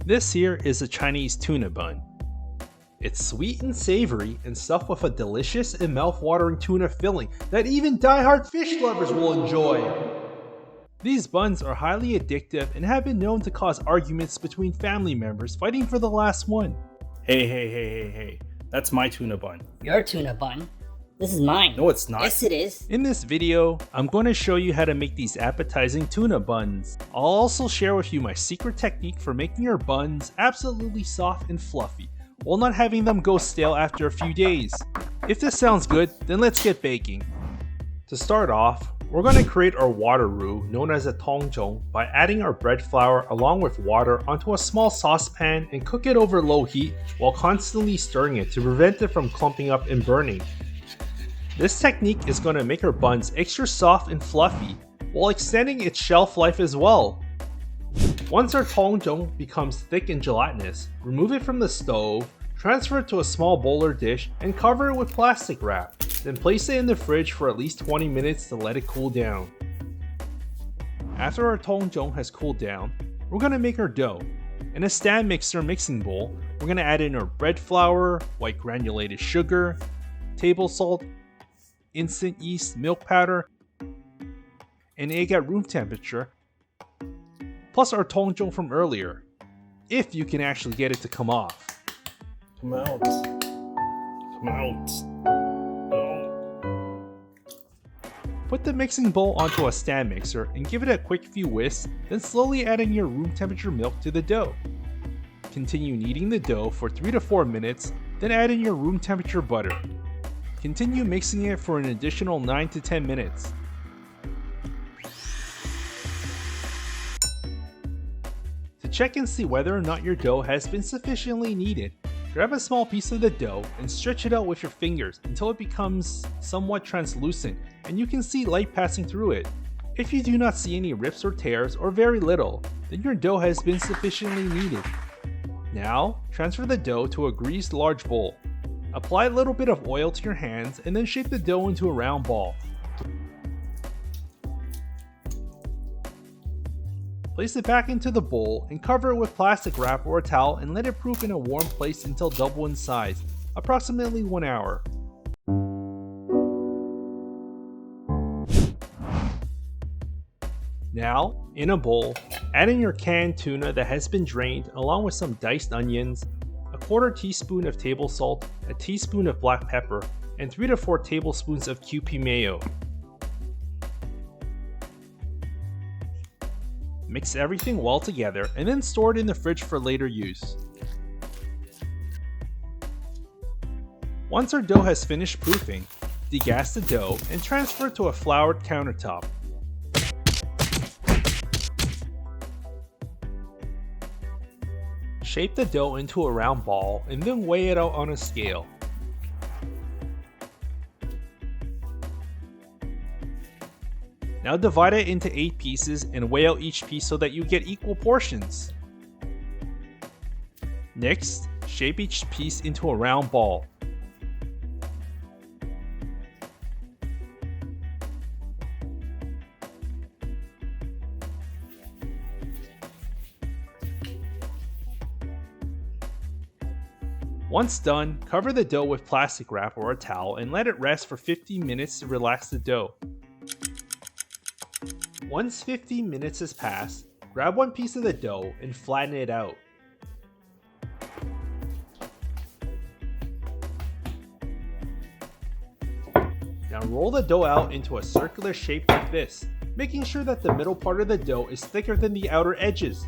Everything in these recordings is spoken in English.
This here is a Chinese tuna bun. It's sweet and savory and stuffed with a delicious and mouth-watering tuna filling that even die-hard fish lovers will enjoy. These buns are highly addictive and have been known to cause arguments between family members fighting for the last one. Hey. That's my tuna bun. Your tuna bun? This is mine. No, it's not. Yes, it is. In this video, I'm going to show you how to make these appetizing tuna buns. I'll also share with you my secret technique for making your buns absolutely soft and fluffy, while not having them go stale after a few days. If this sounds good, then let's get baking. To start off, we're going to create our water roux, known as a Tangzhong, by adding our bread flour along with water onto a small saucepan and cook it over low heat while constantly stirring it to prevent it from clumping up and burning. This technique is going to make our buns extra soft and fluffy, while extending its shelf life as well. Once our Tangzhong becomes thick and gelatinous, remove it from the stove, transfer it to a small bowl or dish, and cover it with plastic wrap. Then place it in the fridge for at least 20 minutes to let it cool down. After our Tangzhong has cooled down, we're going to make our dough. In a stand mixer mixing bowl, we're going to add in our bread flour, white granulated sugar, table salt, instant yeast milk powder, and egg at room temperature, plus our Tangzhong from earlier, if you can actually get it to come off. Come out. No. Put the mixing bowl onto a stand mixer and give it a quick few whisks, then slowly add in your room temperature milk to the dough. Continue kneading the dough for 3 to 4 minutes, then add in your room temperature butter. Continue mixing it for an additional 9 to 10 minutes. To check and see whether or not your dough has been sufficiently kneaded, grab a small piece of the dough and stretch it out with your fingers until it becomes somewhat translucent and you can see light passing through it. If you do not see any rips or tears or very little, then your dough has been sufficiently kneaded. Now, transfer the dough to a greased large bowl. Apply a little bit of oil to your hands and then shape the dough into a round ball. Place it back into the bowl and cover it with plastic wrap or a towel and let it proof in a warm place until double in size, approximately 1 hour. Now, in a bowl, add in your canned tuna that has been drained along with some diced onions, a 1/4 teaspoon of table salt, a teaspoon of black pepper, and 3 to 4 tablespoons of Kewpie mayo. Mix everything well together and then store it in the fridge for later use. Once our dough has finished proofing, degas the dough and transfer it to a floured countertop. Shape the dough into a round ball and then weigh it out on a scale. Now divide it into 8 pieces and weigh out each piece so that you get equal portions. Next, shape each piece into a round ball. Once done, cover the dough with plastic wrap or a towel and let it rest for 15 minutes to relax the dough. Once 15 minutes has passed, grab one piece of the dough and flatten it out. Now roll the dough out into a circular shape like this, making sure that the middle part of the dough is thicker than the outer edges.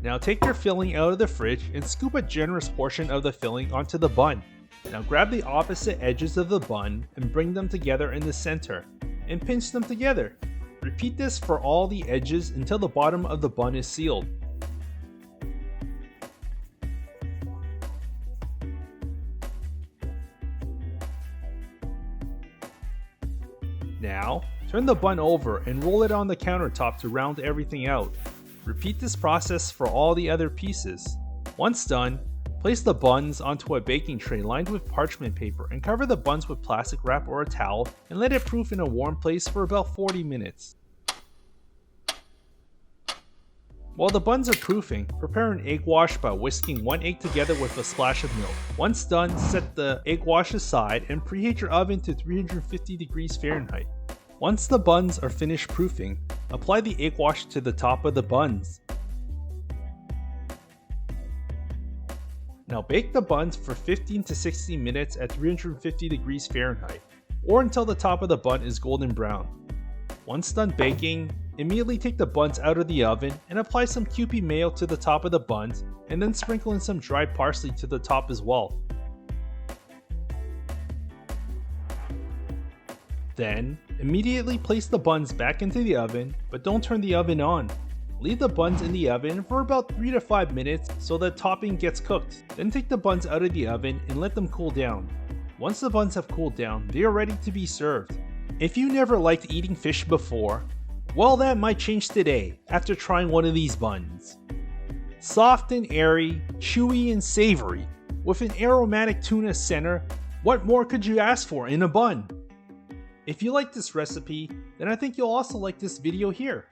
Now take your filling out of the fridge and scoop a generous portion of the filling onto the bun. Now grab the opposite edges of the bun and bring them together in the center, and pinch them together. Repeat this for all the edges until the bottom of the bun is sealed. Now, turn the bun over and roll it on the countertop to round everything out. Repeat this process for all the other pieces. Once done, Place the buns onto a baking tray lined with parchment paper and cover the buns with plastic wrap or a towel and let it proof in a warm place for about 40 minutes. While the buns are proofing, prepare an egg wash by whisking 1 egg together with a splash of milk. Once done, set the egg wash aside and preheat your oven to 350 degrees Fahrenheit. Once the buns are finished proofing, apply the egg wash to the top of the buns. Now bake the buns for 15 to 60 minutes at 350 degrees Fahrenheit, or until the top of the bun is golden brown. Once done baking, immediately take the buns out of the oven and apply some Kewpie mayo to the top of the buns, and then sprinkle in some dried parsley to the top as well. Then, immediately place the buns back into the oven, but don't turn the oven on. Leave the buns in the oven for about 3 to 5 minutes so the topping gets cooked. Then take the buns out of the oven and let them cool down. Once the buns have cooled down, they are ready to be served. If you never liked eating fish before, well, that might change today after trying one of these buns. Soft and airy, chewy and savory, with an aromatic tuna center, what more could you ask for in a bun? If you like this recipe, then I think you'll also like this video here.